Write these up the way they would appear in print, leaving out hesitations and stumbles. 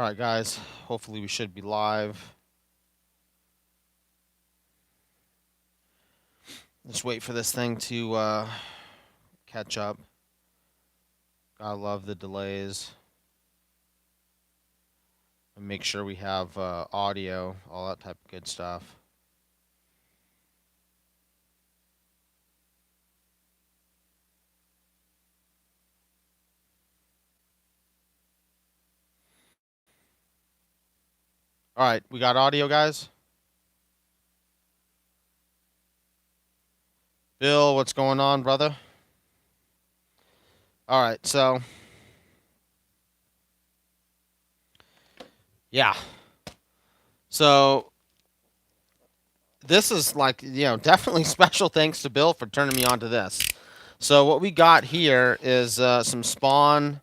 All right, guys. Hopefully we should be live. Just wait for this thing to catch up. Gotta love the delays. And make sure we have audio, all that type of good stuff. All right, we got audio, guys. Bill, what's going on, brother? All right, so yeah. So this is like, definitely special thanks to Bill for turning me on to this. So what we got here is some Spawn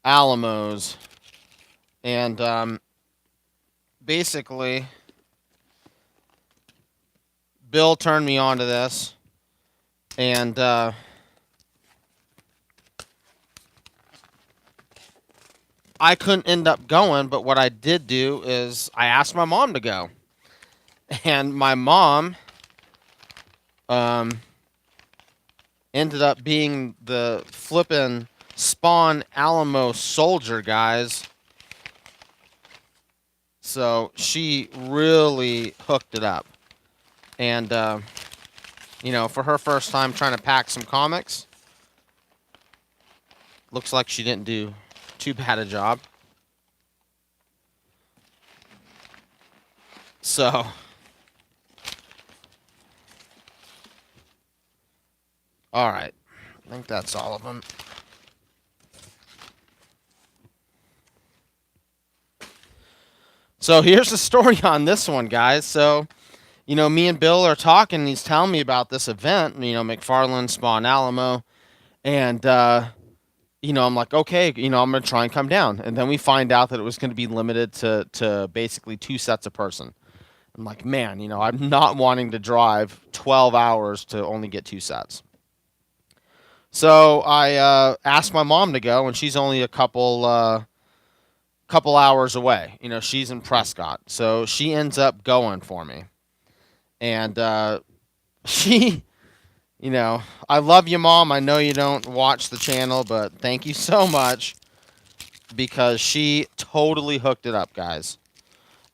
Alamos. And basically, Bill turned me on to this. And I couldn't end up going, but what I did do is I asked my mom to go. And my mom ended up being the flippin' Spawn Alamo soldier, guys. So she really hooked it up. And, for her first time trying to pack some comics, looks like she didn't do too bad a job. So all right. I think that's all of them. So here's the story on this one, guys. So, me and Bill are talking, and he's telling me about this event, McFarland, Spawn, Alamo. And, I'm like, okay, I'm going to try and come down. And then we find out that it was going to be limited to basically 2 sets a person. I'm like, man, I'm not wanting to drive 12 hours to only get 2 sets. So I asked my mom to go, and she's only a couple hours away. She's in Prescott, so she ends up going for me. And she, I love you, Mom. I know you don't watch the channel, but thank you so much because she totally hooked it up, guys.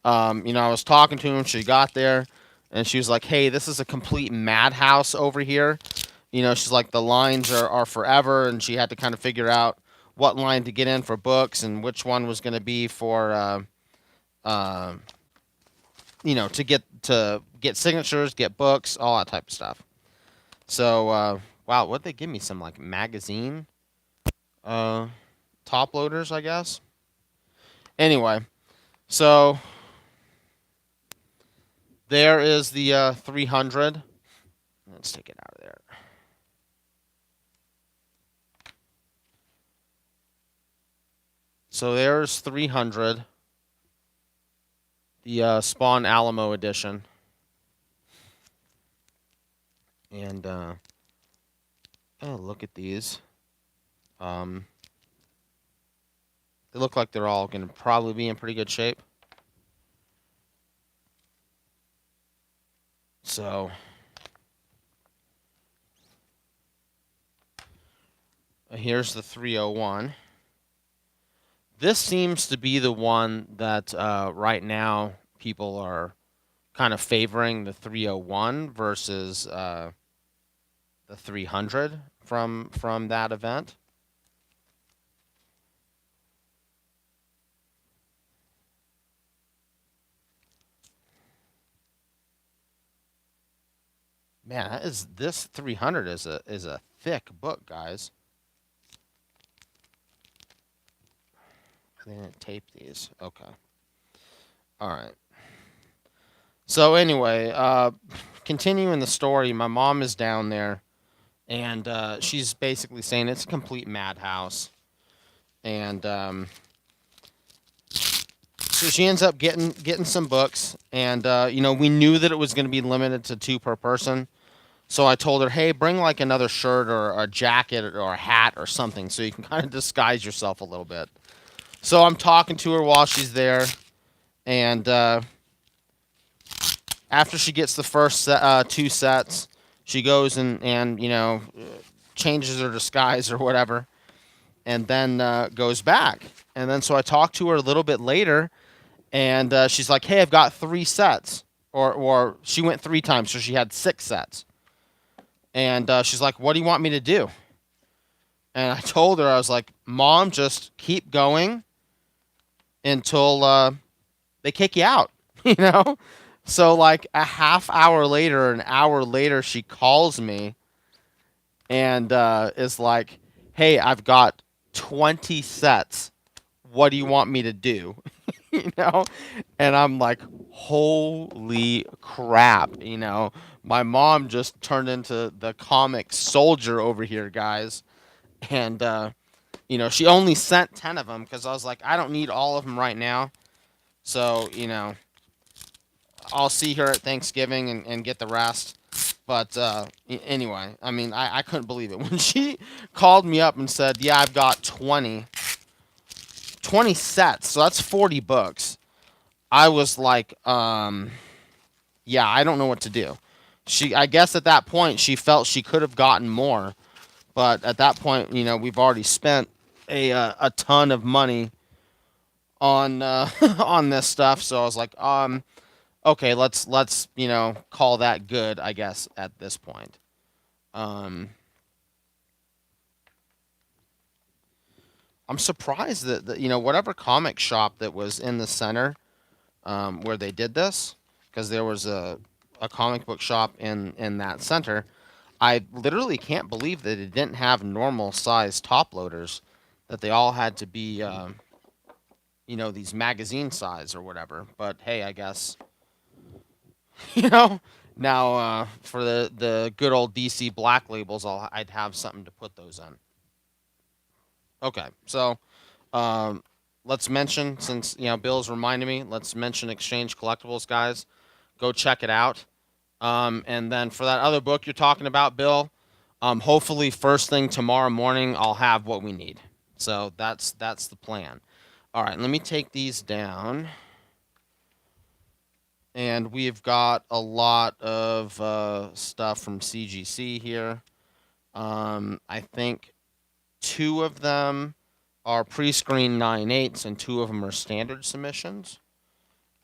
I was talking to him. She got there, and she was like, "Hey, this is a complete madhouse over here." She's like, the lines are forever, and she had to kind of figure out what line to get in for books and which one was going to be for, to get signatures, get books, all that type of stuff. So, wow, what'd they give me? Some, like, magazine top loaders, I guess? Anyway, so there is the 300. Let's take it out of there. So there's 300, the Spawn Alamo edition. And, look at these. They look like they're all going to probably be in pretty good shape. So, here's the 301. This seems to be the one that right now people are kind of favoring, the 301 versus the 300 from that event. Man, this 300 is a thick book, guys. They didn't tape these. Okay. All right. So anyway, continuing the story, my mom is down there, and she's basically saying it's a complete madhouse. And so she ends up getting some books, and we knew that it was going to be limited to 2 per person. So I told her, hey, bring like another shirt or a jacket or a hat or something so you can kind of disguise yourself a little bit. So I'm talking to her while she's there, and after she gets the first two sets, she goes and changes her disguise or whatever, and then goes back. And then so I talked to her a little bit later, and she's like, "Hey, I've got three sets," or she went three times, so she had six sets. And she's like, "What do you want me to do?" And I told her, I was like, "Mom, just keep going until they kick you out," you know. So like a half hour later, an hour later, she calls me and is like, "Hey, I've got 20 sets. What do you want me to do?" you know? And I'm like, "Holy crap, My mom just turned into the comic soldier over here, guys. And she only sent 10 of them cuz I was like, I don't need all of them right now. So, I'll see her at Thanksgiving and get the rest. But anyway, I mean, I couldn't believe it. When she called me up and said, "Yeah, I've got 20 sets, so that's 40 books." I was like, yeah, I don't know what to do. I guess at that point, she felt she could have gotten more. But at that point, we've already spent a ton of money on on this stuff. So I was like, okay, let's call that good, I guess, at this point. Um, I'm surprised that whatever comic shop that was in the center where they did this, because there was a comic book shop in that center. I literally can't believe that it didn't have normal size top loaders, that they all had to be these magazine size or whatever. But hey, I guess you know now for the good old DC black labels, I'd have something to put those in. Okay, so um, let's mention, since Bill's reminded me, let's mention Exchange Collectibles, guys. Go check it out. And then for that other book you're talking about, Bill, hopefully first thing tomorrow morning I'll have what we need. So that's the plan. All right, let me take these down. And we've got a lot of stuff from CGC here. I think two of them are pre-screen 9/8s and two of them are standard submissions.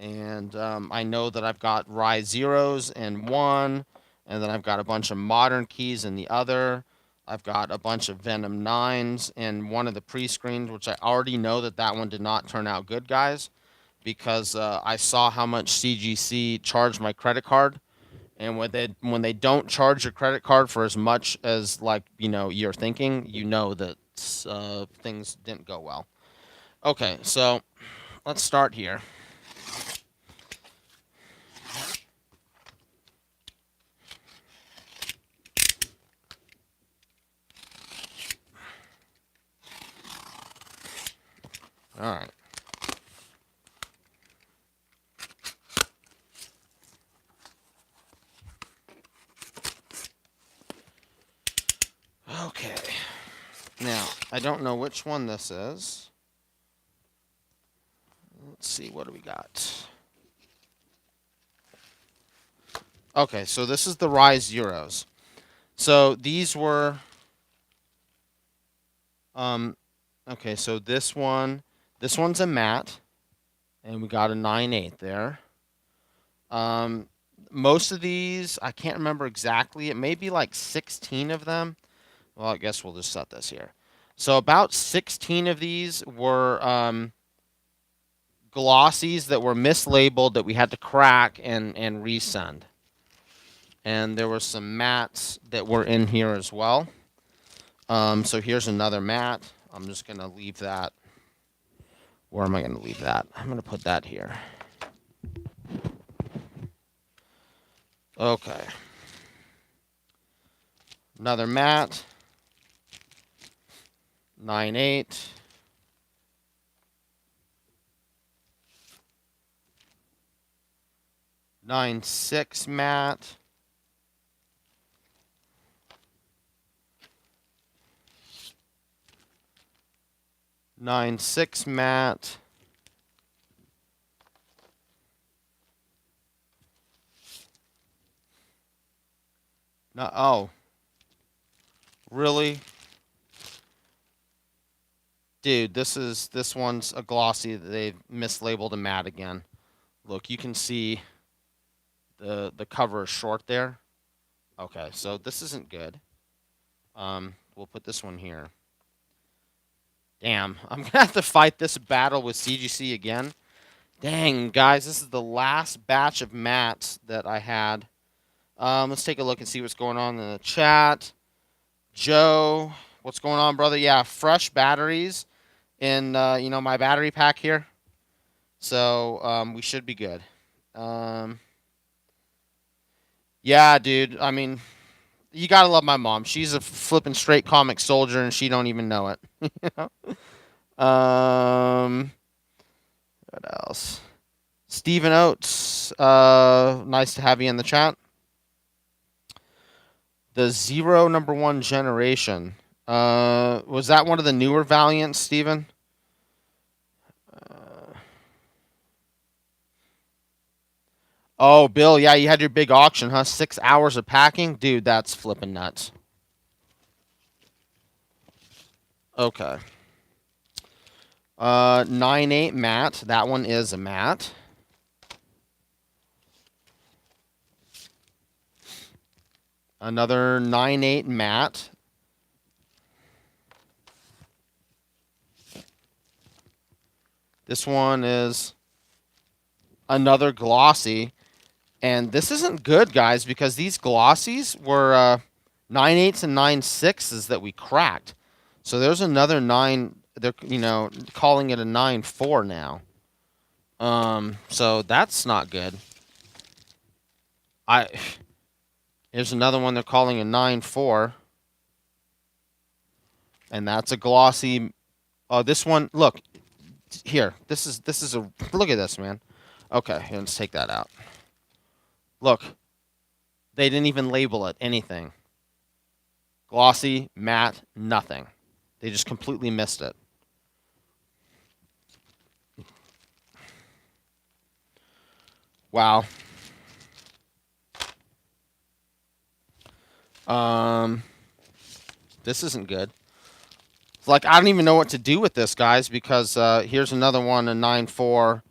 And I know that I've got Rise Zeros in one, and then I've got a bunch of Modern Keys in the other. I've got a bunch of Venom 9s in one of the pre-screens, which I already know that one did not turn out good, guys, because I saw how much CGC charged my credit card. And when they don't charge your credit card for as much as you're thinking, that things didn't go well. Okay, so let's start here. All right. Okay. Now, I don't know which one this is. Let's see, what do we got? Okay, so this is the Rise Zeros. So these were okay, so this one's a matte, and we got a 9/8 there. Um Most of these, I can't remember exactly. It may be like 16 of them. Well, I guess we'll just set this here. So about 16 of these were glossies that were mislabeled that we had to crack and resend. And there were some mattes that were in here as well. So here's another matte. I'm just going to leave that. Where am I going to leave that? I'm going to put that here. Okay. Another matte. 9/8. Nine six matte. 9.6 matte. No, oh, really? Dude, this one's a glossy that they've mislabeled a matte again. Look, you can see the cover is short there. Okay, so this isn't good. We'll put this one here. Damn, I'm gonna have to fight this battle with CGC again. Dang, guys, this is the last batch of mattes that I had. Let's take a look and see what's going on in the chat. Joe, what's going on, brother? Yeah, fresh batteries in my battery pack here. So we should be good. Yeah, dude. I mean, you gotta love my mom. She's a flipping straight comic soldier, and she don't even know it. You know? What else? Stephen Oates. Nice to have you in the chat. The Zero #1 generation. Was that one of the newer Valiants, Stephen? Oh, Bill, yeah, you had your big auction, huh? 6 hours of packing? Dude, that's flipping nuts. Okay. 9.8 matte. That one is a matte. Another 9.8 matte. This one is another glossy. And this isn't good, guys, because these glossies were 9.8s and 9.6s that we cracked. So there's another 9. They're calling it a 9.4 now. So that's not good. Here's another one they're calling a 9.4. And that's a glossy. Oh, this one, look. Here. This is a look at this, man. Okay, let's take that out. Look. They didn't even label it anything. Glossy, matte, nothing. They just completely missed it. Wow. This isn't good. It's like, I don't even know what to do with this, guys, because here's another one, a 9.4.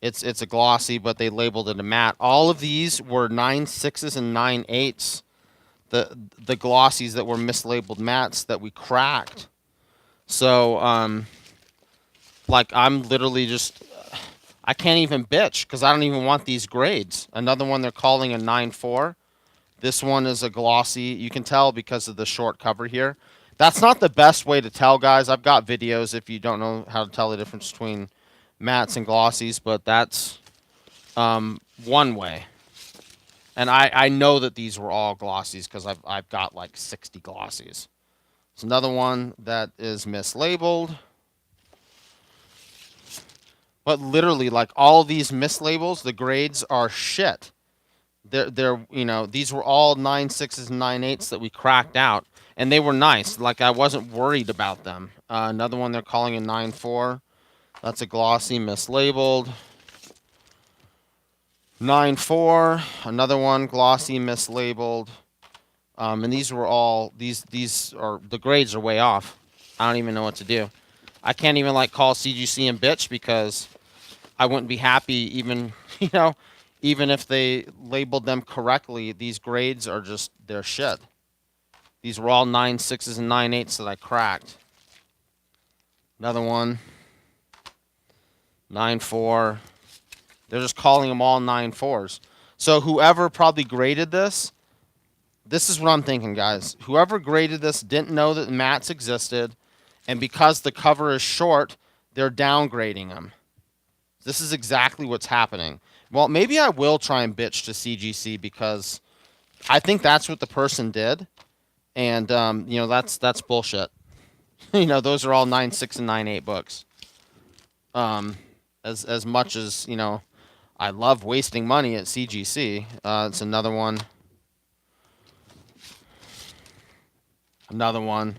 It's a glossy, but they labeled it a matte. All of these were 9.6s and 9.8s. The glossies that were mislabeled mattes that we cracked. So, like, I'm literally just... I can't even bitch because I don't even want these grades. Another one they're calling a 9.4. This one is a glossy. You can tell because of the short cover here. That's not the best way to tell, guys. I've got videos if you don't know how to tell the difference between mattes and glossies, but that's one way. And I know that these were all glossies because I've got like 60 glossies. It's another one that is mislabeled. But literally, like, all these mislabels, the grades are shit. They're these were all 9.6s and 9.8s that we cracked out, and they were nice. Like, I wasn't worried about them. Another one they're calling a 9.4. That's a glossy, mislabeled. 9.4. Another one, glossy, mislabeled. And these were all these are the grades are way off. I don't even know what to do. I can't even like call CGC and bitch because I wouldn't be happy even even if they labeled them correctly. These grades are just they're shit. These were all 9.6s and 9.8s that I cracked. Another one. 9.4. They're just calling them all 9.4s. So whoever probably graded this is what I'm thinking, guys. Whoever graded this didn't know that mattes existed, and because the cover is short, they're downgrading them. This is exactly what's happening. Well, maybe I will try and bitch to CGC because I think that's what the person did, and that's bullshit. Those are all 9.6 and 9.8 books. As much as I love wasting money at CGC. It's another one. Another one.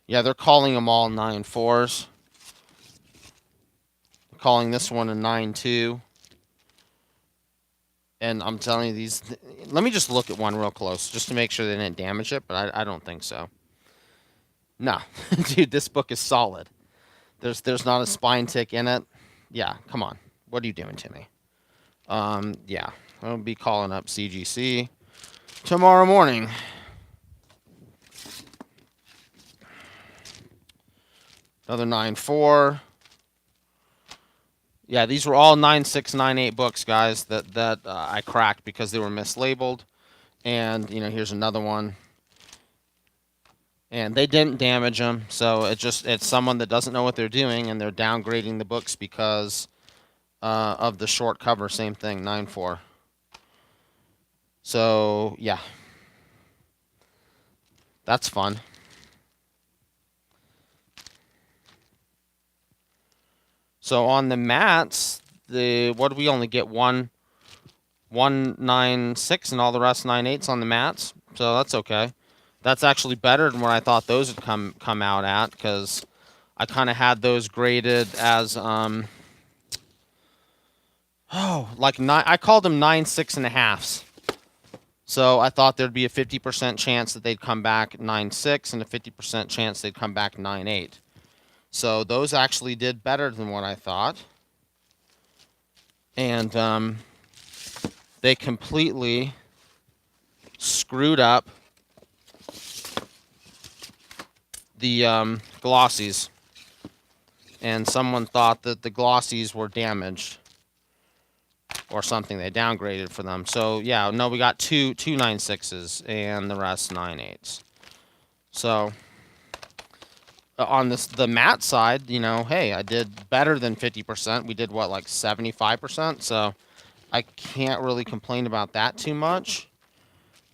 Yeah, they're calling them all 9.4s. calling this one a 9-2. And I'm telling you, these... Let me just look at one real close, just to make sure they didn't damage it, but I don't think so. No. Dude, this book is solid. There's not a spine tick in it. Yeah, come on. What are you doing to me? Yeah. I'll be calling up CGC tomorrow morning. Another 9-4. Yeah, these were all 9-6, 9-8 books, guys, that I cracked because they were mislabeled. And, you know, here's another one. And they didn't damage them, so it's someone that doesn't know what they're doing, and they're downgrading the books because of the short cover. Same thing, 9-4. So, yeah. That's fun. So on the mats, what do we only get? One 9-6 and all the rest 9-8s on the mats. So that's okay. That's actually better than what I thought those would come out at, because I kind of had those graded as like nine. I called them 9-6.5s. So I thought there'd be a 50% chance that they'd come back 9-6 and a 50% chance they'd come back 9-8. So those actually did better than what I thought. And they completely screwed up the glossies. And someone thought that the glossies were damaged or something. They downgraded for them. So, yeah, no, we got two 9-6s and the rest 9-8s. So, on the matte side, you know, hey, I did better than 50%. We did, what, like 75%? So, I can't really complain about that too much.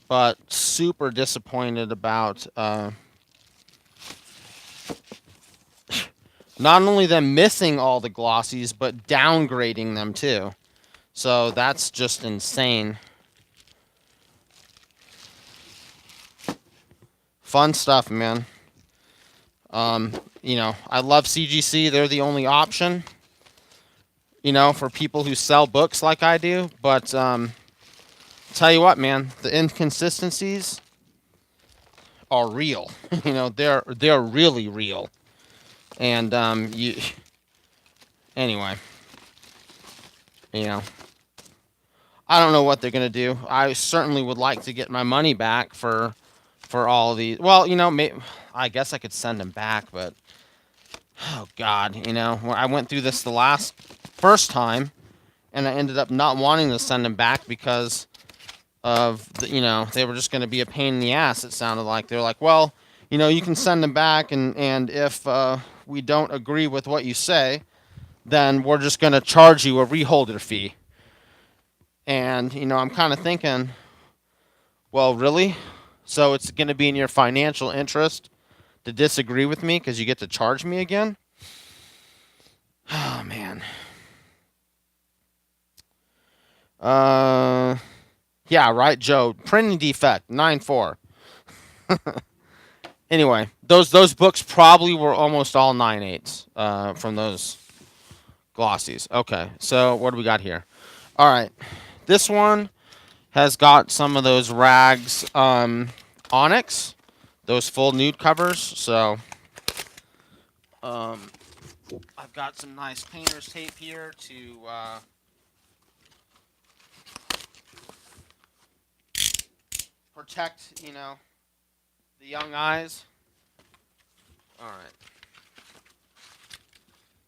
But super disappointed about not only them missing all the glossies, but downgrading them too. So that's just insane. Fun stuff, man. You know, I love CGC. They're the only option, you know, for people who sell books like I do. But tell you what, man, the inconsistencies are real. You know, they're really real. And anyway, you know, I don't know what they're gonna do. I certainly would like to get my money back for all of these. Well, you know, I guess I could send them back, but oh God, you know, I went through this the first time, and I ended up not wanting to send them back because of you know, they were just going to be a pain in the ass. It sounded like they're like, well, you know, you can send them back, and if we don't agree with what you say, then we're just going to charge you a reholder fee. And you know, I'm kind of thinking, well, really? So it's going to be in your financial interest to disagree with me because you get to charge me again? Oh, man. Yeah, right, Joe. Printing defect, 9-4. Anyway, those books probably were almost all 9-8s from those glossies. Okay, so what do we got here? All right, this one has got some of those rags onyx, those full nude covers. So I've got some nice painter's tape here to protect, you know, the young eyes. All right.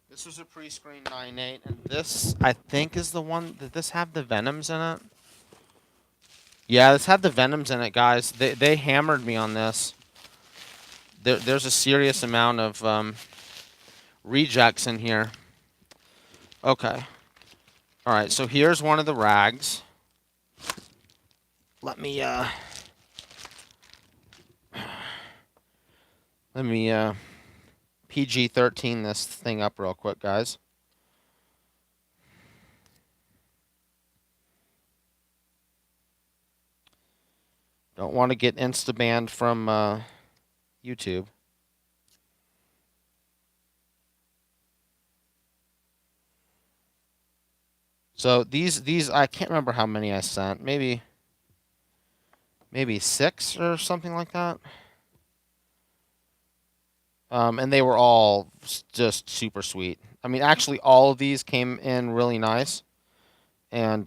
This was a pre-screen 9-8, and this, I think, is the one. Did this have the Venoms in it? Yeah, this had the Venoms in it, guys. They hammered me on this. There's a serious amount of rejects in here. Okay. All right, so here's one of the rags. Let me PG-13 this thing up real quick, guys. Don't want to get insta-banned from YouTube. So these I can't remember how many I sent. Maybe 6 or something like that. And they were all just super sweet. I mean, actually, all of these came in really nice. And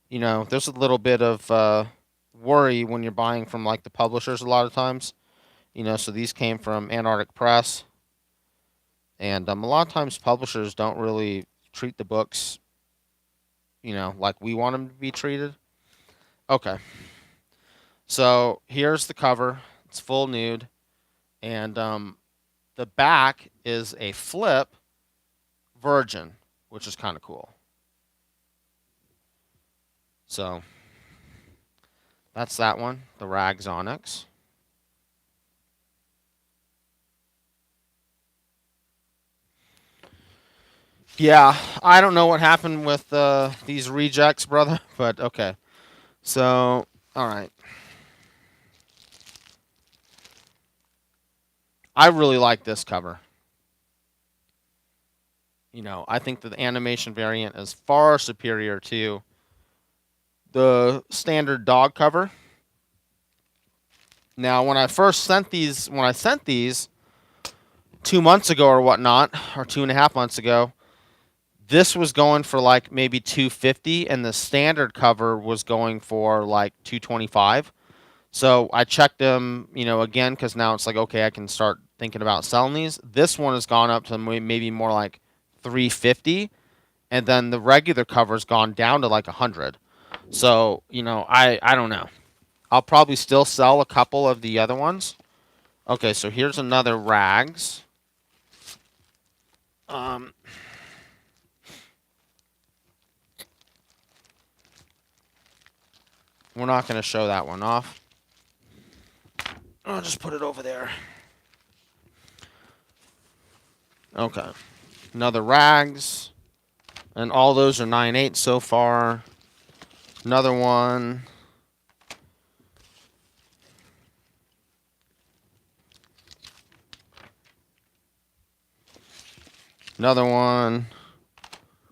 there's a little bit of worry when you're buying from like the publishers a lot of times. So these came from Antarctic Press, and a lot of times publishers don't really treat the books, like we want them to be treated. Okay, so here's the cover. It's full nude, and the back is a flip virgin, which is kind of cool. So that's that one, the Rags Onyx. Yeah, I don't know what happened with these rejects, brother, but okay. So, all right. I really like this cover. I think that the animation variant is far superior to the standard dog cover. Now, when I sent these 2 months ago or whatnot, or 2.5 months ago, this was going for like maybe 250, and the standard cover was going for like 225. So I checked them, again, because now it's like, okay, I can start thinking about selling these. This one has gone up to maybe more like 350, and then the regular cover's gone down to like 100. So I don't know. I'll probably still sell a couple of the other ones. Okay, so here's another Rags. Um, we're not going to show that one off. I'll just put it over there. Okay. Another Rags. And all those are 9.8 so far. Another one. Another one.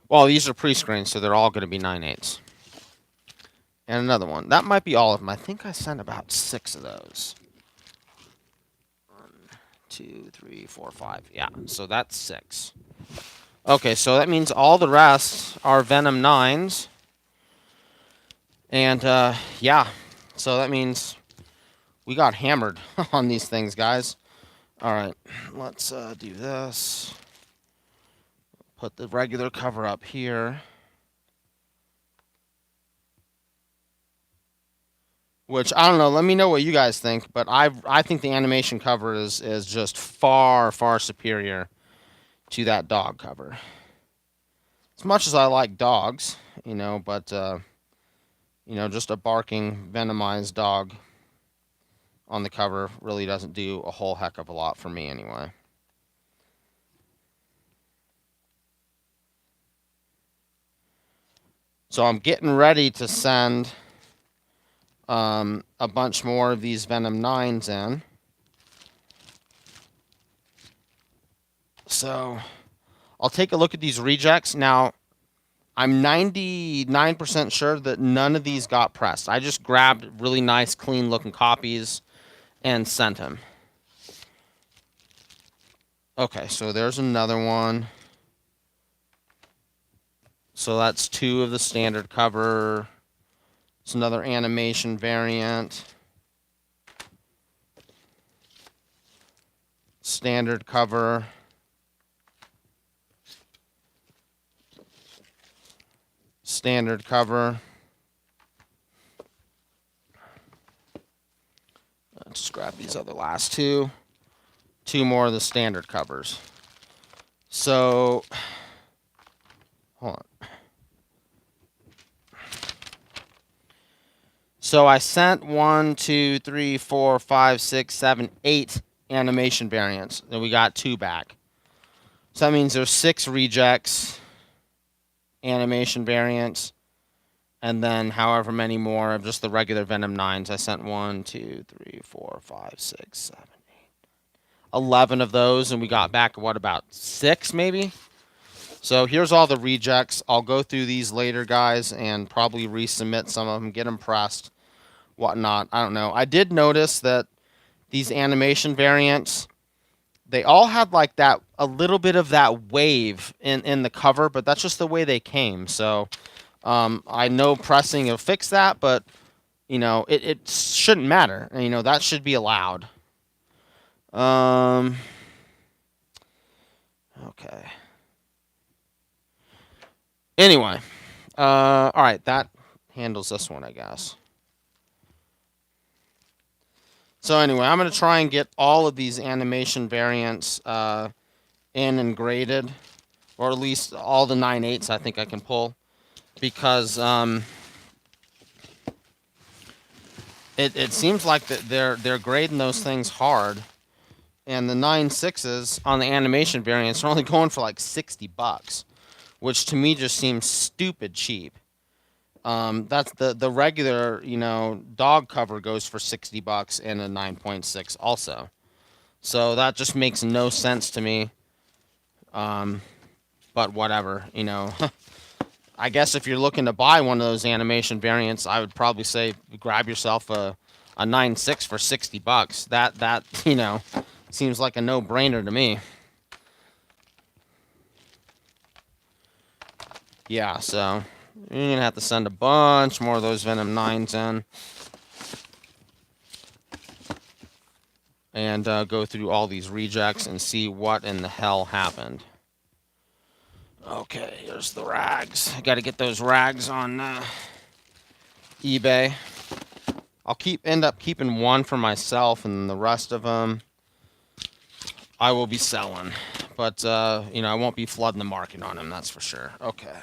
Well, these are pre-screened, so they're all going to be 9.8s. And another one. That might be all of them. I think I sent about 6 of those. 1, 2, 3, 4, 5. Yeah, so that's 6. Okay, so that means all the rest are Venom 9s. And, yeah. So that means we got hammered on these things, guys. All right, let's do this. Put the regular cover up here. Which, I don't know, let me know what you guys think, but I think the animation cover is just far, far superior to that dog cover. As much as I like dogs, but, just a barking, venomized dog on the cover really doesn't do a whole heck of a lot for me anyway. So I'm getting ready to send a bunch more of these Venom 9s in. So I'll take a look at these rejects. Now, I'm 99% sure that none of these got pressed. I just grabbed really nice, clean-looking copies and sent them. Okay, so there's another one. So that's 2 of the standard cover. It's another animation variant. Standard cover. Standard cover. Let's just grab these other last 2. 2 more of the standard covers. So, hold on. So I sent 1, 2, 3, 4, 5, 6, 7, 8 animation variants. Then we got 2 back. So that means there's 6 rejects, animation variants, and then however many more of just the regular Venom 9s. I sent 1, 2, 3, 4, 5, 6, 7, 8, 11 of those, and we got back, what, about 6 maybe? So here's all the rejects. I'll go through these later, guys, and probably resubmit some of them, get them pressed, whatnot. I don't know. I did notice that these animation variants, they all had like that, a little bit of that wave in the cover, but that's just the way they came. So I know pressing will fix that, but it shouldn't matter. That should be allowed. Okay. Anyway, all right, that handles this one, I guess. So anyway, I'm gonna try and get all of these animation variants in and graded, or at least all the 9/8s I think I can pull, because it seems like that they're grading those things hard, and the 9/6s on the animation variants are only going for like $60, which to me just seems stupid cheap. That's the regular, dog cover goes for $60 and a 9.6 also. So that just makes no sense to me. But whatever, I guess if you're looking to buy one of those animation variants, I would probably say grab yourself a 9.6 for $60. That seems like a no-brainer to me. Yeah, so you're gonna have to send a bunch more of those Venom 9s in, and go through all these rejects and see what in the hell happened. Okay, here's the rags. I got to get those rags on eBay. I'll end up keeping one for myself, and the rest of them I will be selling. But I won't be flooding the market on them, that's for sure. Okay,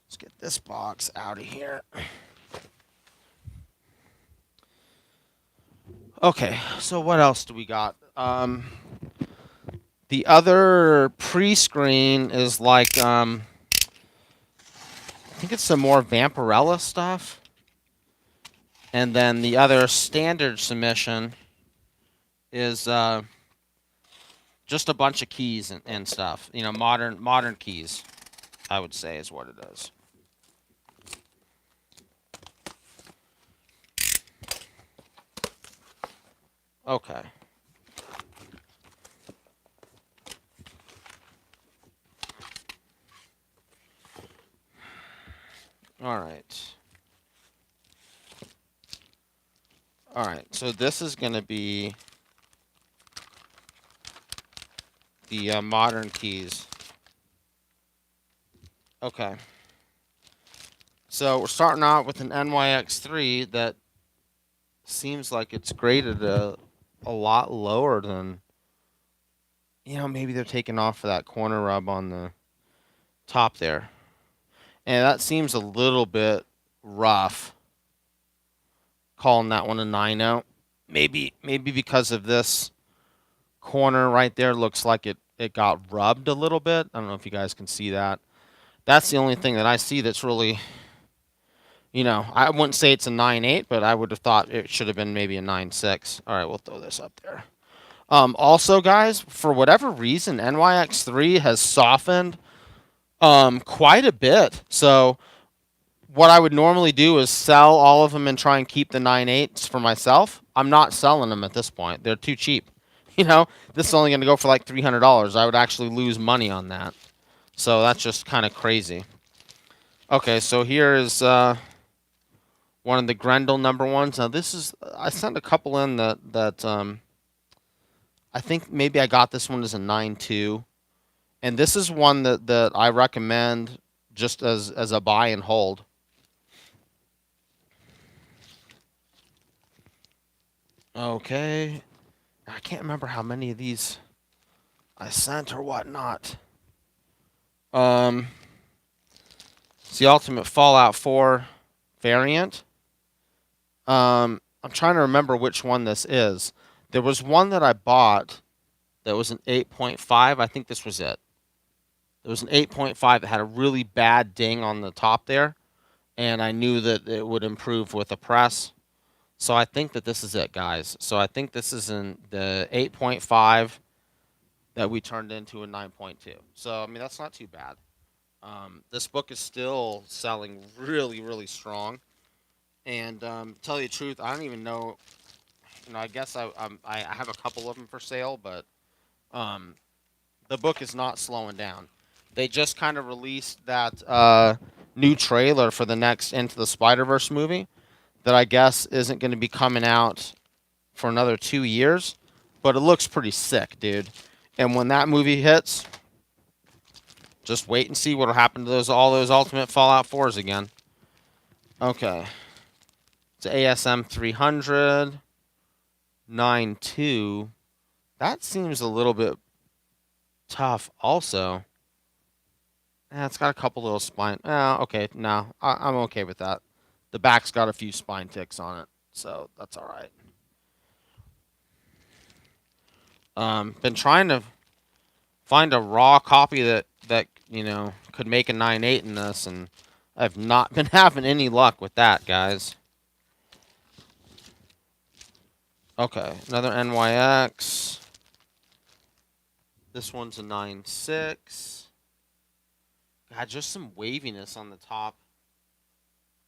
let's get this box out of here. Okay, so what else do we got? The other pre-screen is like, I think it's some more Vampirella stuff. And then the other standard submission is just a bunch of keys and stuff. Modern keys, I would say, is what it is. Okay. All right. All right. So this is going to be the modern keys. Okay. So we're starting out with an NYX3 that seems like it's graded a lot lower than, maybe they're taking off for that corner rub on the top there. And that seems a little bit rough, calling that one a 9.0. Maybe because of this corner right there, looks like it got rubbed a little bit. I don't know if you guys can see that. That's the only thing that I see that's really, I wouldn't say it's a 9.8, but I would have thought it should have been maybe a 9.6. All right, we'll throw this up there. Also, guys, for whatever reason, NYX3 has softened quite a bit. So what I would normally do is sell all of them and try and keep the 9.8s for myself. I'm not selling them at this point. They're too cheap. This is only going to go for like $300. I would actually lose money on that. So that's just kind of crazy. Okay, so here is one of the Grendel number ones. Now this is, I sent a couple in that I think maybe I got this one as a 9.2. And this is one that I recommend just as a buy and hold. Okay. I can't remember how many of these I sent or whatnot. It's the Ultimate Fallout 4 variant. I'm trying to remember which one this is. There was one that I bought that was an 8.5. I think this was it. There was an 8.5 that had a really bad ding on the top there, and I knew that it would improve with a press. So I think that this is it, guys. So I think this is in the 8.5 that we turned into a 9.2. So, I mean, that's not too bad. This book is still selling really, really strong. And tell you the truth, I don't even know. I guess I have a couple of them for sale, but um, the book is not slowing down. They just kind of released that new trailer for the next Into the Spider Verse movie that I guess isn't going to be coming out for another 2 years, but it looks pretty sick, dude. And when that movie hits, just wait and see what'll happen to all those Ultimate Fallout 4s again. Okay, it's ASM 300 9.2. That seems a little bit tough. Also, it's got a couple little spine. Okay, no, I'm okay with that. The back's got a few spine ticks on it, so that's all right. Been trying to find a raw copy that could make a 9.8 in this, and I've not been having any luck with that, guys. Okay, another NYX. This one's a 9.6. God, just some waviness on the top.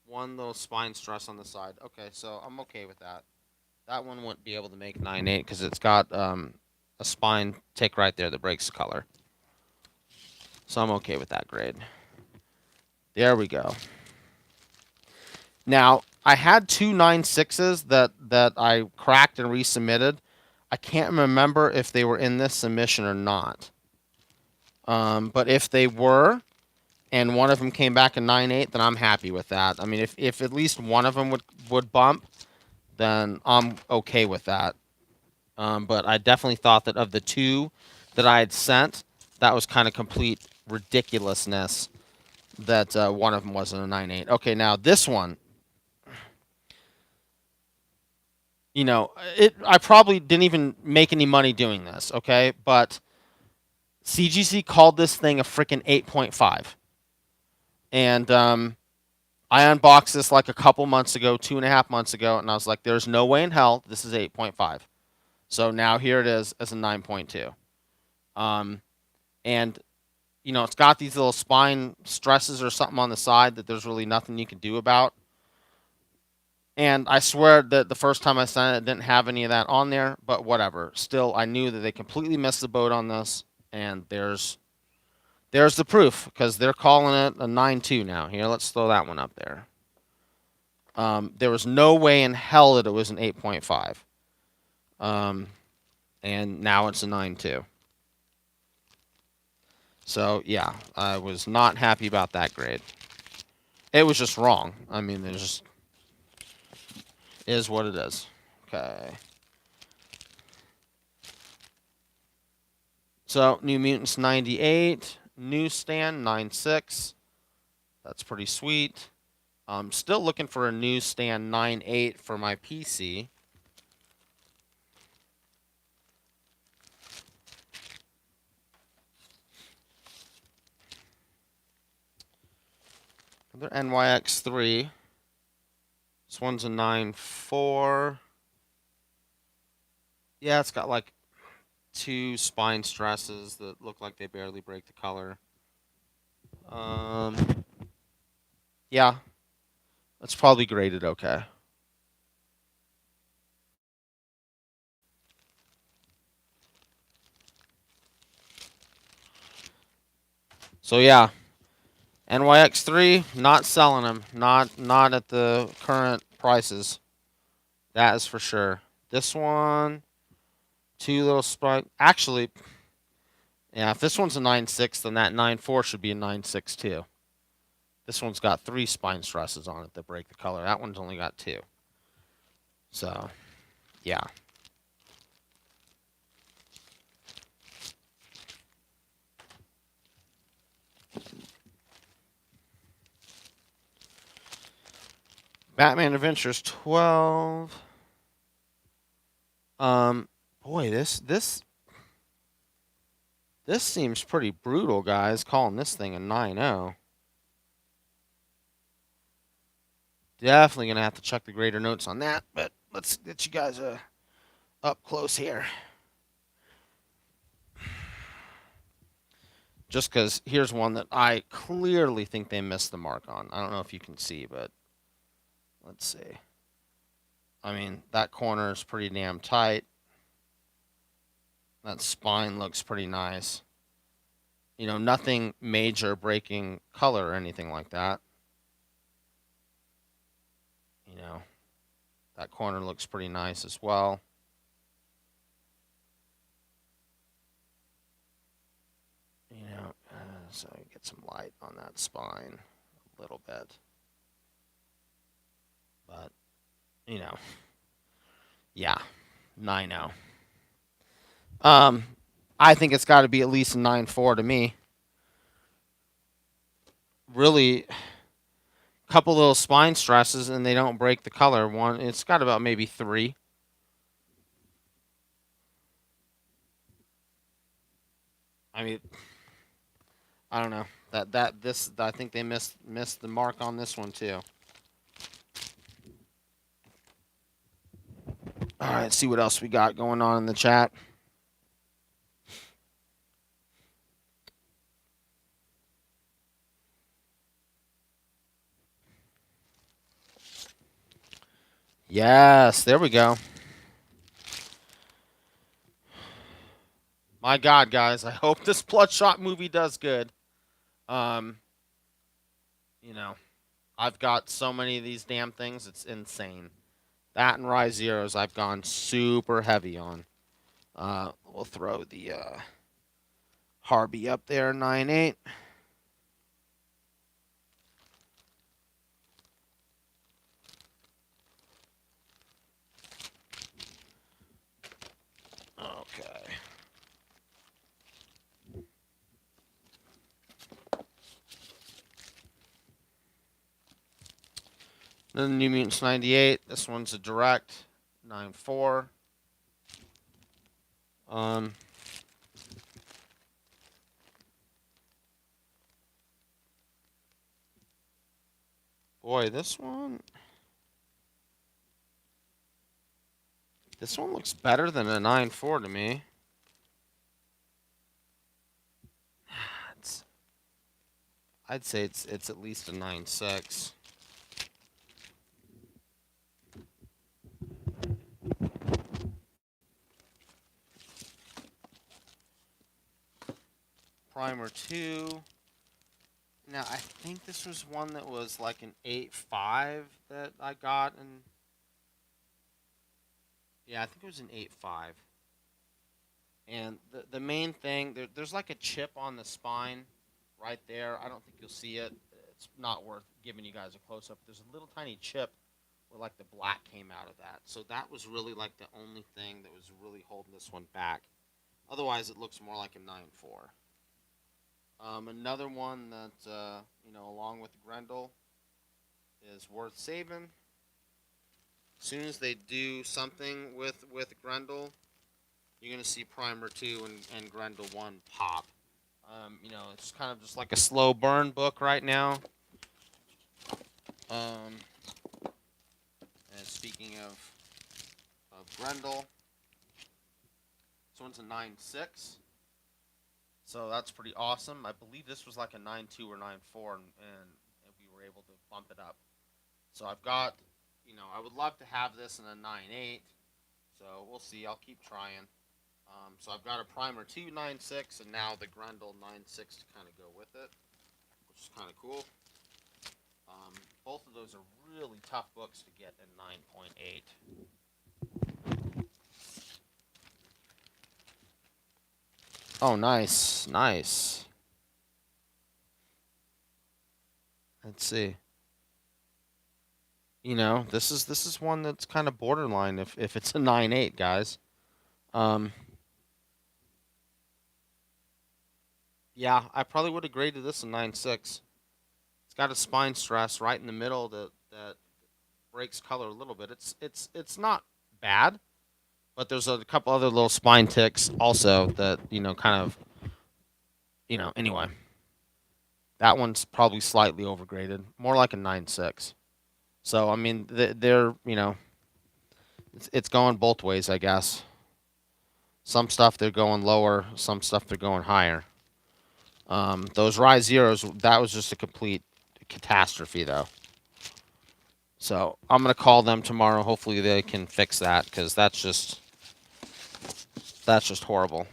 One little spine stress on the side. Okay, so I'm okay with that. That one wouldn't be able to make 9.8 because it's got a spine tick right there that breaks the color. So I'm okay with that grade. There we go. Now, I had two 9.6s that I cracked and resubmitted. I can't remember if they were in this submission or not. But if they were, and one of them came back a 9.8, then I'm happy with that. I mean, if at least one of them would bump, then I'm okay with that. But I definitely thought that of the two that I had sent, that was kind of complete ridiculousness that one of them wasn't a 9.8. Okay, now this one, I probably didn't even make any money doing this, okay? But CGC called this thing a freaking 8.5. And I unboxed this like a couple months ago, 2.5 months ago, and I was like, there's no way in hell this is 8.5. So now here it is as a 9.2. And, it's got these little spine stresses or something on the side that there's really nothing you can do about. And I swear that the first time I sent it, it didn't have any of that on there, but whatever. Still, I knew that they completely missed the boat on this, and there's the proof, because they're calling it a 9.2 now. Here, let's throw that one up there. There was no way in hell that it was an 8.5. And now it's a 9.2. So, yeah, I was not happy about that grade. It was just wrong. I mean, it just is what it is. Okay. So, New Mutants 98, Newsstand 9.6. That's pretty sweet. I'm still looking for a Newsstand 9.8 for my PC. Another NYX3. This one's a 9.4. Yeah, it's got like two spine stresses that look like they barely break the color. Yeah, that's probably graded okay. So yeah, NYX3 not selling them, not at the current prices. That is for sure. This one, two little spike. Actually, yeah, if this one's a 9.6, then that 9.4 should be a 9.6 too. This one's got three spine stresses on it that break the color. That one's only got two. So, yeah. Batman Adventures 12. Boy, this seems pretty brutal, guys. Calling this thing a 9.0. Definitely gonna have to check the grader notes on that, but let's get you guys up close here. Just because here's one that I clearly think they missed the mark on. I don't know if you can see, but let's see. I mean, that corner is pretty damn tight. That spine looks pretty nice. Nothing major breaking color or anything like that. You know, that corner looks pretty nice as well. So get some light on that spine a little bit. But, you know, yeah, 9-0. I think it's got to be at least a 9-4 to me. Really, couple little spine stresses and they don't break the color. One, it's got about maybe 3. I mean, I don't know. I think they missed the mark on this one too. All right, see what else we got going on in the chat. Yes, there we go. My God, guys, I hope this Bloodshot movie does good. Um, you know, I've got so many of these damn things, it's insane. That and Rise Zeros, I've gone super heavy on. We'll throw the Harby up there, 9-8. Okay. Then New Mutants 98. This one's a direct 9-4. Boy, this one looks better than a 9-4 to me. I'd say it's at least a 9-6. Primer 2. Now, I think this was one that was like an 8-5 that I got. And yeah, I think it was an 8-5. And the main thing, there's like a chip on the spine right there. I don't think you'll see it. It's not worth giving you guys a close-up. There's a little tiny chip where like the black came out of that. So that was really like the only thing that was really holding this one back. Otherwise, it looks more like a 9-4. Another one that, along with Grendel is worth saving. As soon as they do something with Grendel, you're going to see Primer 2 and Grendel 1 pop. It's kind of just like a slow burn book right now. And speaking of Grendel, this one's a 9-6. So that's pretty awesome. I believe this was like a 9-2 or 9-4, and we were able to bump it up. So I've got, I would love to have this in a 9-8. So we'll see. I'll keep trying. So I've got a Primer 2 9-6, and now the Grendel 9-6 to kind of go with it, which is kind of cool. Both of those are really tough books to get in 9.8. Oh, nice. Nice. Let's see. This is one that's kind of borderline if it's a 9-8, guys. Yeah, I probably would have graded this a 9-6. It's got a spine stress right in the middle that breaks color a little bit. It's not bad, but there's a couple other little spine ticks also that kind of anyway. That one's probably slightly overgraded, more like a 9-6. So I mean, they're it's going both ways, I guess. Some stuff they're going lower, some stuff they're going higher. Those Rise Zeros, that was just a complete catastrophe, though. So I'm gonna call them tomorrow. Hopefully they can fix that because that's just horrible.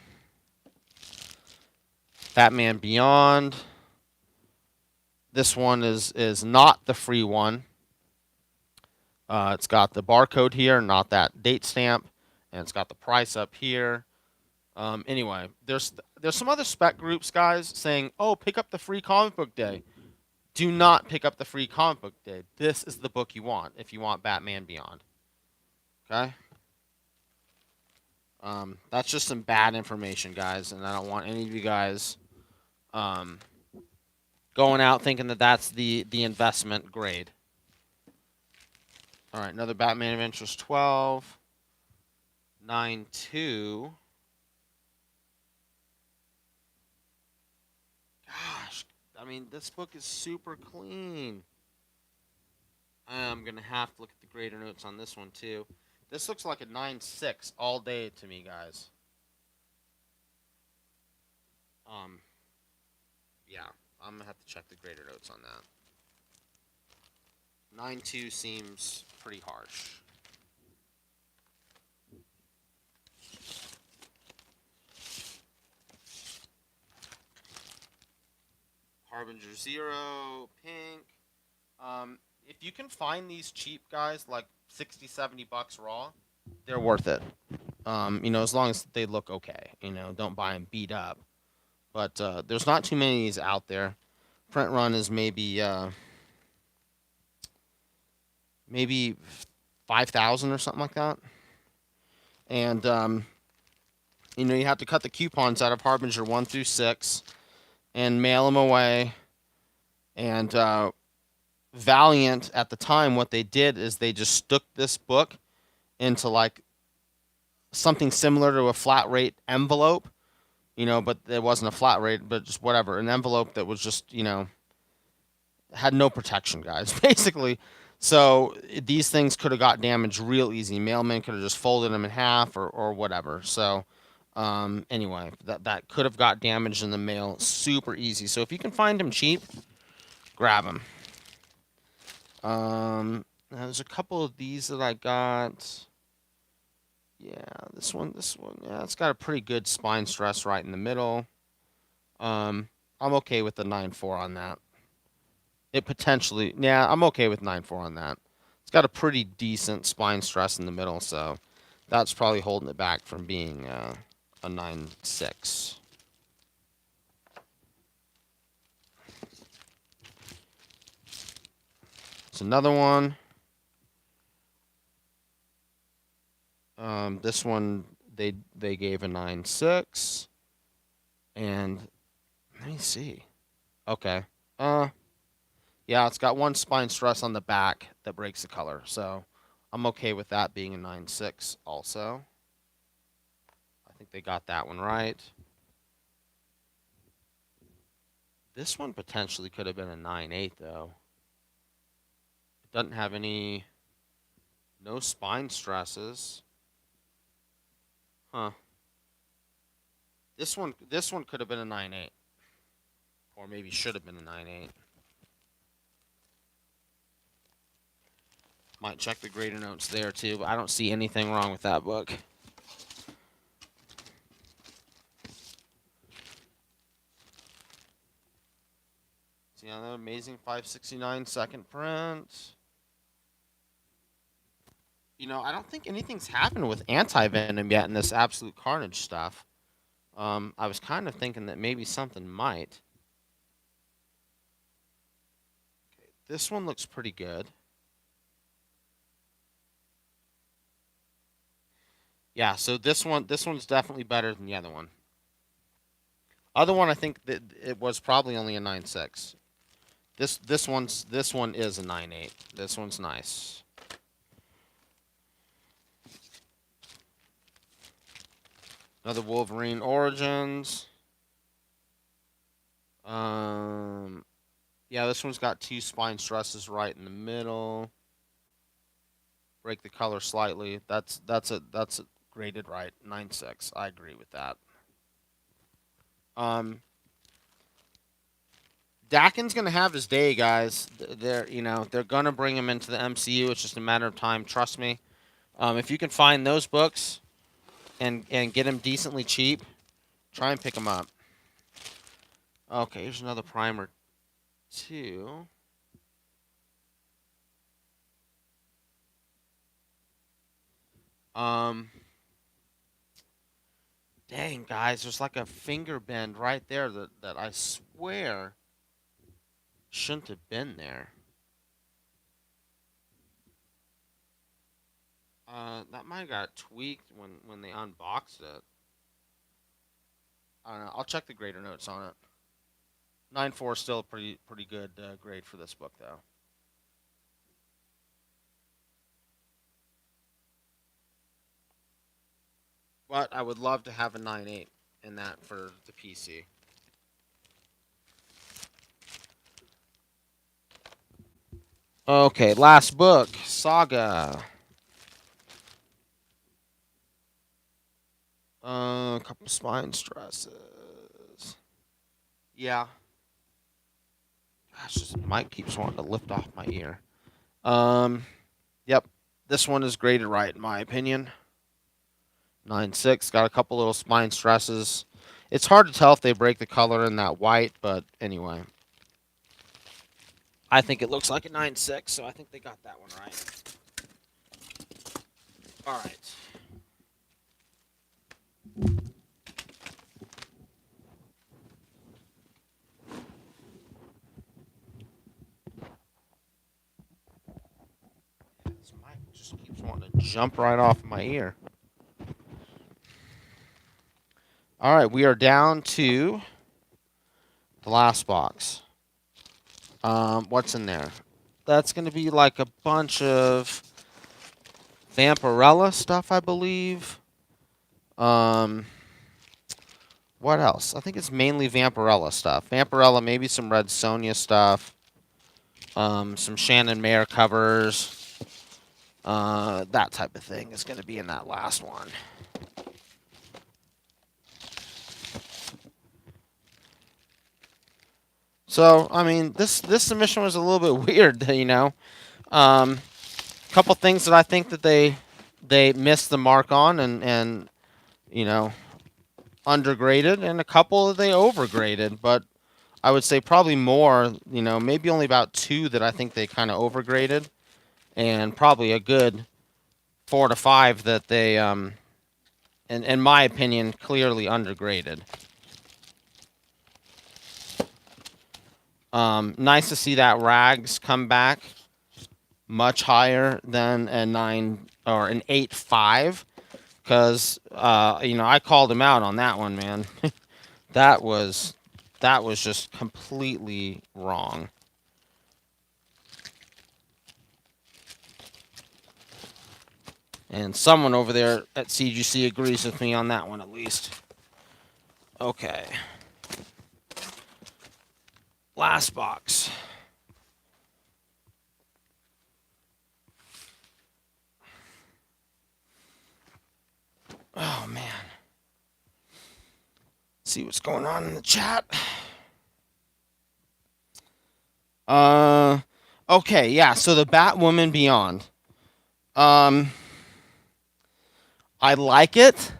Batman Beyond. This one is not the free one. It's got the barcode here, not that date stamp, and it's got the price up here. Anyway, there's some other spec groups, guys, saying, "Oh, pick up the free comic book day." Do not pick up the free comic book day. This is the book you want if you want Batman Beyond. Okay. That's just some bad information, guys, and I don't want any of you guys um, going out thinking that that's the investment grade. All right, another Batman Adventures 12, 9-2. Gosh, I mean, this book is super clean. I'm going to have to look at the grader notes on this one, too. This looks like a 9-6 all day to me, guys. Yeah, I'm going to have to check the grader notes on that. 9-2 seems pretty harsh. Harbinger Zero, pink. If you can find these cheap, guys, like 60, 70 bucks raw, they're worth it. As long as they look okay. Don't buy them beat up. But there's not too many of these out there. Print run is maybe 5,000 or something like that. And you have to cut the coupons out of Harbinger 1 through 6 and mail them away. And Valiant at the time, what they did is they just stuck this book into like something similar to a flat rate envelope, but it wasn't a flat rate, but just whatever, an envelope that was just, had no protection, guys, basically. So these things could have got damaged real easy. Mailman could have just folded them in half or whatever. So anyway, that could have got damaged in the mail super easy. So if you can find them cheap, grab them. There's a couple of these that I got. Yeah, this one. Yeah, it's got a pretty good spine stress right in the middle. I'm okay with the 9.4 on that. I'm okay with 9.4 on that. It's got a pretty decent spine stress in the middle, so that's probably holding it back from being a 9.6. It's another one. This one they gave a 9.6, and let me see. Okay. Yeah, it's got one spine stress on the back that breaks the color, so I'm okay with that being a 9.6 also. I think they got that one right. This one potentially could have been a 9.8 though. It doesn't have no spine stresses. Huh. This one could have been a 9.8. Or maybe should have been a 9.8. Might check the grader notes there too, but I don't see anything wrong with that book. See another amazing 569 second print. I don't think anything's happened with Anti-Venom yet in this Absolute Carnage stuff. I was kind of thinking that maybe something might. Okay, this one looks pretty good. Yeah, so this one's definitely better than the other one. Other one, I think that it was probably only a 9.6. This one is a 9.8. This one's nice. Another Wolverine Origins. Yeah, this one's got two spine stresses right in the middle. Break the color slightly. That's graded right. 9.6. I agree with that. Dakin's gonna have his day, guys. They're gonna bring him into the MCU. It's just a matter of time. Trust me. If you can find those books and get them decently cheap, try and pick them up. Okay, here's another primer too. Um, Dang guys, there's like a finger bend right there that I swear shouldn't have been there. That might have got tweaked when they unboxed it. I don't know. I'll check the grader notes on it. 9.4 is still a pretty good grade for this book though. But I would love to have a 9.8 in that for the PC. Okay, last book, Saga. A couple spine stresses. Yeah. Gosh, this mic keeps wanting to lift off my ear. Yep. This one is graded right in my opinion. 9.6. Got a couple little spine stresses. It's hard to tell if they break the color in that white, but anyway. I think it looks like a 9.6, so I think they got that one right. All right. This mic just keeps wanting to jump right off my ear. All right, we are down to the last box. What's in there? That's going to be like a bunch of Vampirella stuff, I believe. What else? I think it's mainly Vampirella stuff. Vampirella, maybe some Red Sonja stuff. Some Shannon Mayer covers. That type of thing is going to be in that last one. So, I mean, this submission was a little bit weird, you know. Couple things that I think that they missed the mark on and you know undergraded, and a couple that they overgraded. But I would say probably more, you know, maybe only about two that I think they kind of overgraded, and probably a good 4 to 5 that they, in my opinion, clearly undergraded. Nice to see that Rags come back much higher than a 9 or an 8.5, because you know, I called him out on that one, man. that was just completely wrong. And someone over there at CGC agrees with me on that one, at least. Okay. Last box. Oh, man. See what's going on in the chat. Okay, yeah, so the Batwoman Beyond. I like it,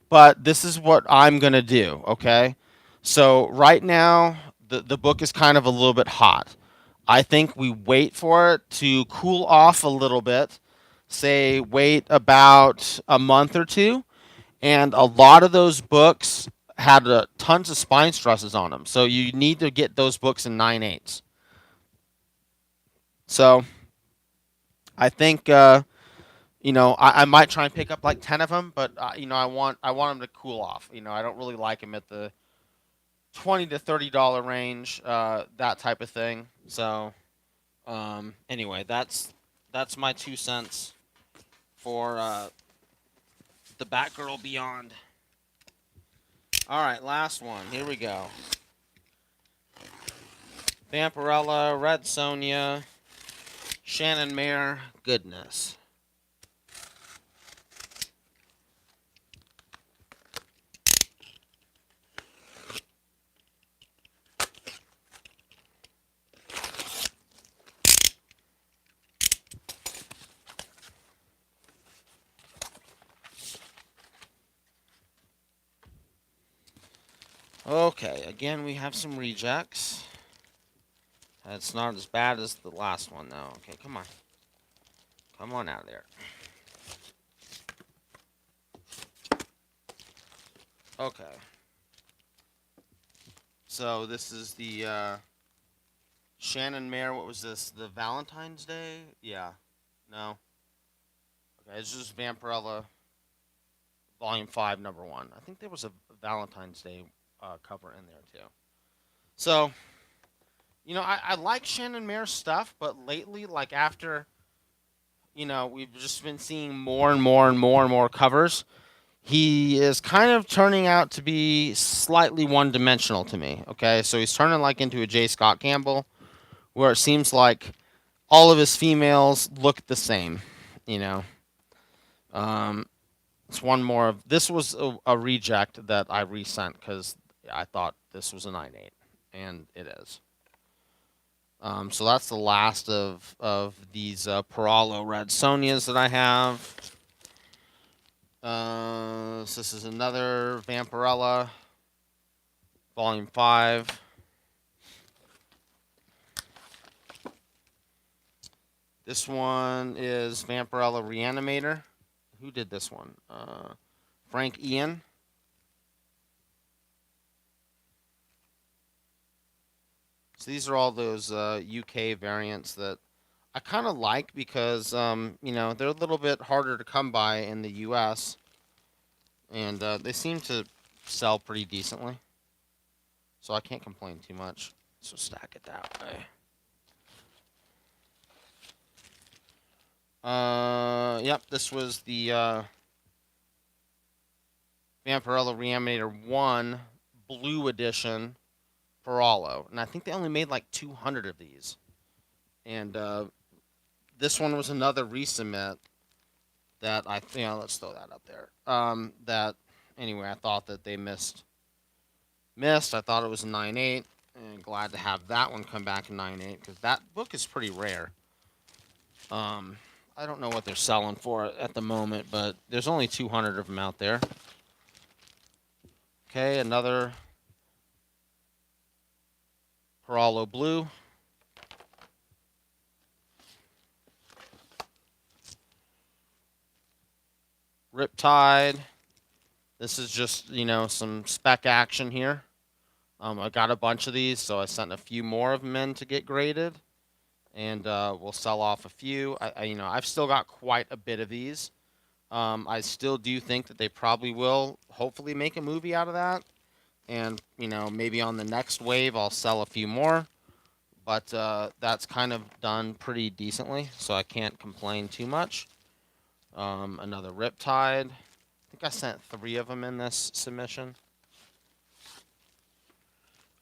but this is what I'm going to do, okay? So right now, the book is kind of a little bit hot. I think we wait for it to cool off a little bit. Say, wait about a month or two. And a lot of those books had tons of spine stresses on them. So you need to get those books in 9.8s. So I think, you know, I might try and pick up like 10 of them, but you know, I want them to cool off. You know, I don't really like them at the $20 to $30 range, that type of thing. So anyway, that's my 2 cents for the Batgirl Beyond. All right, last one. Here we go. Vampirella, Red Sonja, Shannon Mayer, goodness. Okay, again, we have some rejects. It's not as bad as the last one, though. Okay, come on. Come on out of there. Okay. So this is the Shannon Mayer. What was this? The Valentine's Day? Yeah. No. Okay, it's just Vampirella Volume 5, Number 1. I think there was a Valentine's Day cover in there, too. So, I like Shannon Mayer's stuff, but lately, like after, we've just been seeing more and more and more and more covers, he is kind of turning out to be slightly one-dimensional to me. Okay, so he's turning like into a J. Scott Campbell, where it seems like all of his females look the same. You know, um, it's one more of this was a reject that I resent because I thought this was a 9.8, and it is. So that's the last of these Perallo Red Sonias that I have. So this is another Vampirella, Volume 5. This one is Vampirella Reanimator. Who did this one? Frank Ian. So these are all those UK variants that I kind of like because, they're a little bit harder to come by in the US. And they seem to sell pretty decently. So I can't complain too much. So stack it that way. Yep, this was the Vampirella Reanimator 1 Blue Edition Perallo. And I think they only made like 200 of these. And this one was another resubmit that let's throw that up there. Anyway, I thought that they missed. I thought it was a 9.8. And glad to have that one come back in 9.8 because that book is pretty rare. I don't know what they're selling for at the moment, but there's only 200 of them out there. Okay, another Perallo Blue. Riptide. This is just, some spec action here. I got a bunch of these, so I sent a few more of them in to get graded. And we'll sell off a few. I've still got quite a bit of these. I still do think that they probably will hopefully make a movie out of that. And, maybe on the next wave I'll sell a few more. But that's kind of done pretty decently, so I can't complain too much. Another Riptide. I think I sent 3 of them in this submission.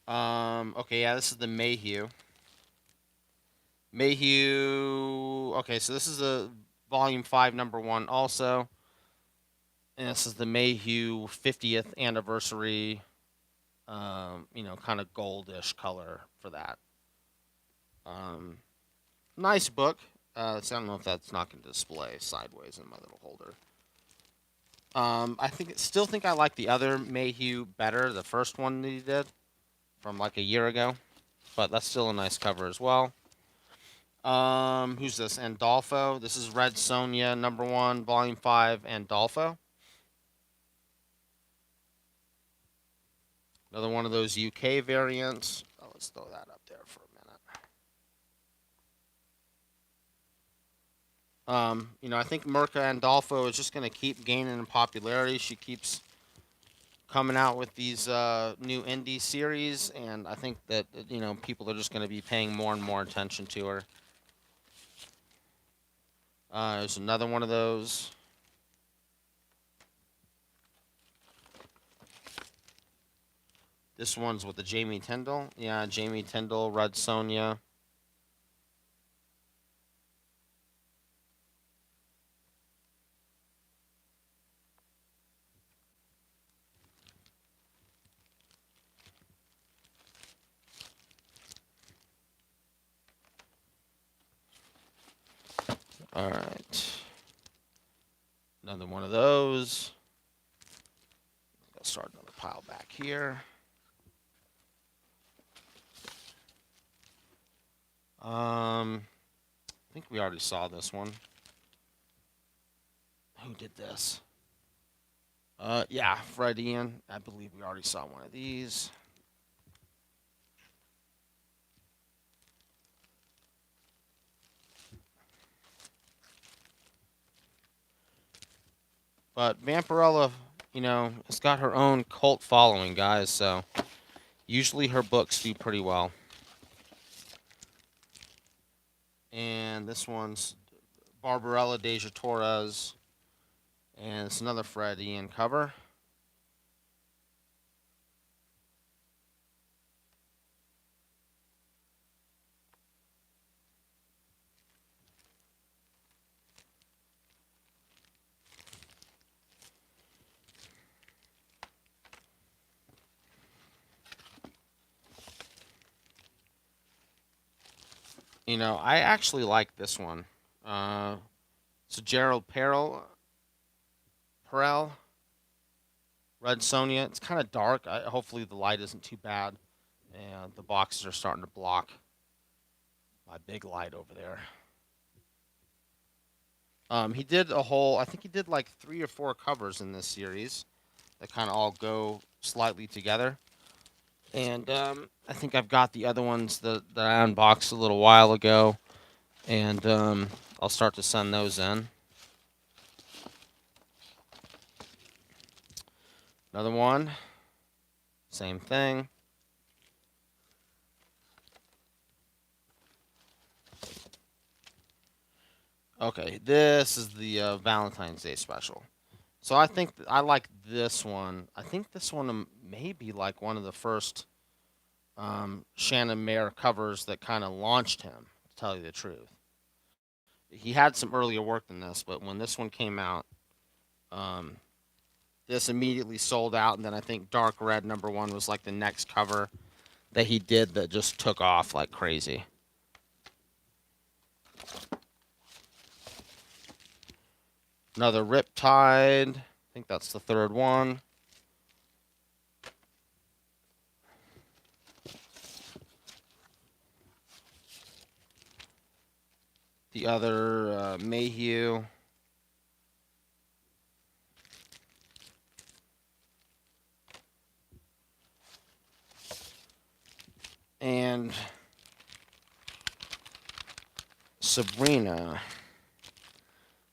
Okay, yeah, this is the Mayhew. Okay, so this is a Volume 5, Number 1 also. And this is the Mayhew 50th anniversary, kind of goldish color for that. Nice book. So I don't know if that's not going to display sideways in my little holder. Still think I like the other Mayhew better, the first one that he did from like a year ago, but that's still a nice cover as well. Who's this? Andolfo. This is Red Sonja, Number 1, Volume 5, Andolfo. Another one of those UK variants. Oh, let's throw that up there for a minute. I think Mirka Andolfo is just going to keep gaining in popularity. She keeps coming out with these new indie series, and I think that, people are just going to be paying more and more attention to her. There's another one of those. This one's with the Jamie Tyndall. Yeah, Jamie Tyndall, Red Sonja. All right. Another one of those. I'll start another pile back here. I think we already saw this one. Who did this? Yeah, Fred Ian. I believe we already saw one of these. But Vampirella, has got her own cult following, guys. So usually her books do pretty well. And this one's Barbarella Deja Torres. And it's another Fred Ian cover. I actually like this one. It's a Gerald Perel, Red Sonia. It's kind of dark. Hopefully the light isn't too bad. And the boxes are starting to block my big light over there. He did I think he did like 3 or 4 covers in this series that kind of all go slightly together. And I think I've got the other ones that I unboxed a little while ago. And I'll start to send those in. Another one. Same thing. Okay, this is the Valentine's Day special. So I think I like this one. I think this one may be like one of the first Shannon Mayer covers that kind of launched him, to tell you the truth. He had some earlier work than this, but when this one came out, um, this immediately sold out. And then I think Dark Red #1 was like the next cover that he did that just took off like crazy. Another Riptide. I think that's the 3rd one. The other Mayhew. And Sabrina.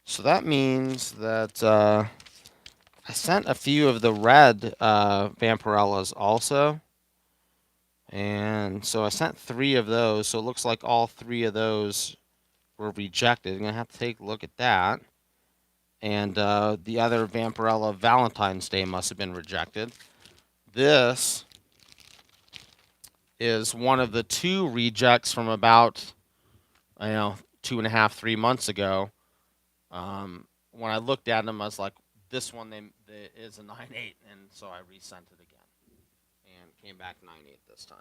So that means that I sent a few of the red Vampirellas also. And so I sent 3 of those. So it looks like all 3 of those were rejected. I'm going to have to take a look at that. And the other Vampirella Valentine's Day must have been rejected. This is one of the 2 rejects from about, 2.5, 3 months ago. When I looked at them, I was like, this one they is a 9.8, and so I resent it again. And came back 9.8 this time.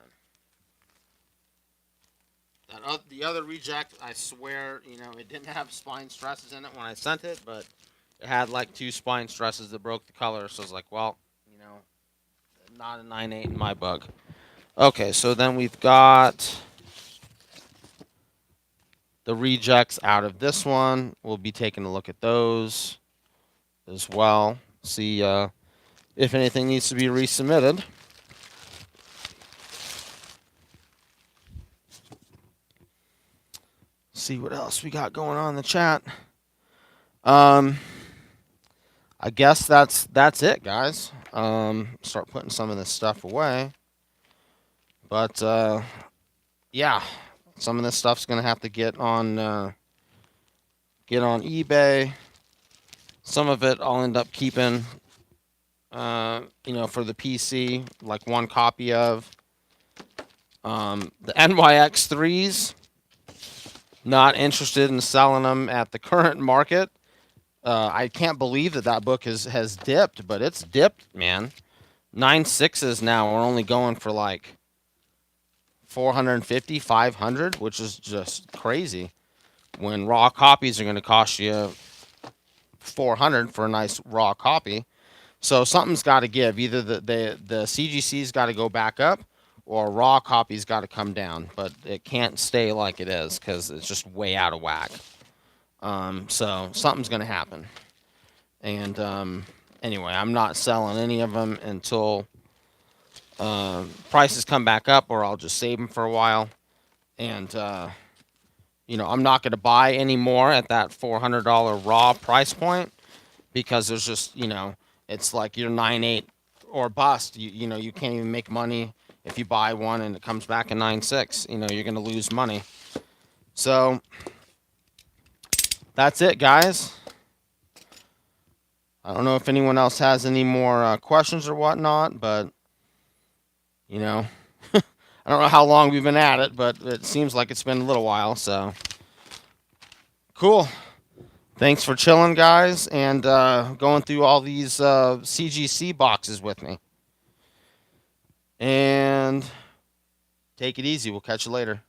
The other reject, I swear, it didn't have spine stresses in it when I sent it, but it had like 2 spine stresses that broke the color. So I was like, well, not a 9.8 in my book. Okay, so then we've got the rejects out of this one. We'll be taking a look at those as well. See if anything needs to be resubmitted. See what else we got going on in the chat. I guess that's it, guys. Start putting some of this stuff away. But yeah, some of this stuff's gonna have to get on eBay. Some of it I'll end up keeping, for the PC, like 1 copy of. The NYX3s, not interested in selling them at the current market. I can't believe that book has dipped, but it's dipped, man. 9.6s now are only going for like 450, 500, which is just crazy. When raw copies are going to cost you 400 for a nice raw copy. So something's got to give. Either the CGC's got to go back up, or raw copy's got to come down, but it can't stay like it is because it's just way out of whack. So something's going to happen. And anyway, I'm not selling any of them until prices come back up, or I'll just save them for a while. And I'm not going to buy any more at that $400 raw price point because there's just it's like you're 9.8 or bust. You can't even make money if you buy one and it comes back in 9.6. You're going to lose money. So that's it, guys. I don't know if anyone else has any more questions or whatnot, but I don't know how long we've been at it, but it seems like it's been a little while. So cool. Thanks for chilling, guys, and going through all these CGC boxes with me. And take it easy. We'll catch you later.